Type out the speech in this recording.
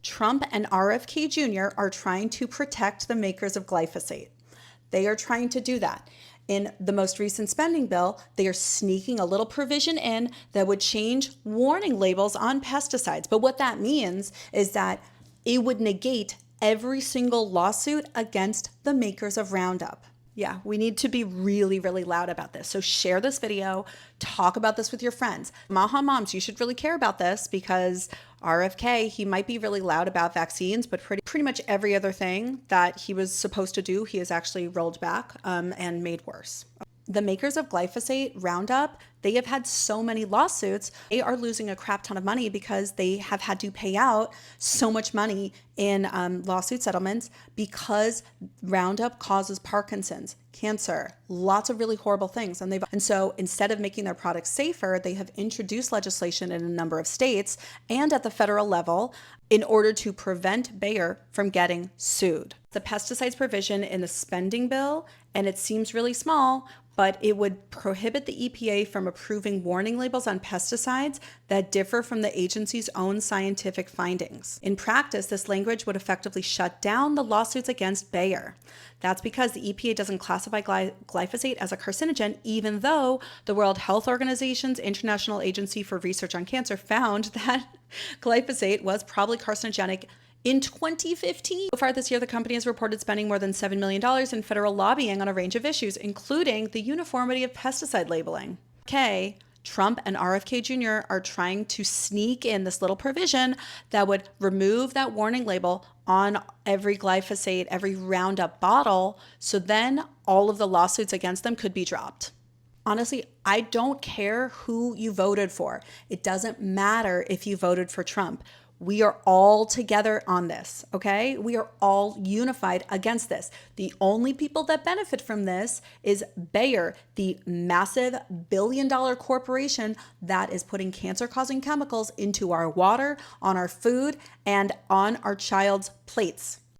Trump and RFK Jr. are trying to protect the makers of glyphosate. They are trying to do that. In the most recent spending bill, they are sneaking a little provision in that would change warning labels on pesticides. But what that means is that it would negate every single lawsuit against the makers of Roundup. Yeah, we need to be really, really loud about this. So share this video, talk about this with your friends. Maha moms, you should really care about this because RFK, he might be really loud about vaccines, but pretty much every other thing that he was supposed to do, he has actually rolled back and made worse. The makers of glyphosate, Roundup, they have had so many lawsuits. They are losing a crap ton of money because they have had to pay out so much money in lawsuit settlements because Roundup causes Parkinson's, cancer, lots of really horrible things. And so instead of making their products safer, they have introduced legislation in a number of states and at the federal level in order to prevent Bayer from getting sued. The pesticides provision in the spending bill, and it seems really small, but it would prohibit the EPA from approving warning labels on pesticides that differ from the agency's own scientific findings. In practice, this language would effectively shut down the lawsuits against Bayer. That's because the EPA doesn't classify glyphosate as a carcinogen, even though the World Health Organization's International Agency for Research on Cancer found that glyphosate was probably carcinogenic in 2015. So far this year, the company has reported spending more than $7 million in federal lobbying on a range of issues, including the uniformity of pesticide labeling. Okay, Trump and RFK Jr. are trying to sneak in this little provision that would remove that warning label on every glyphosate, every Roundup bottle, so then all of the lawsuits against them could be dropped. Honestly, I don't care who you voted for. It doesn't matter if you voted for Trump. We are all together on this, okay? We are all unified against this. The only people that benefit from this is Bayer, the massive billion-dollar corporation that is putting cancer-causing chemicals into our water, on our food, and on our child's plates.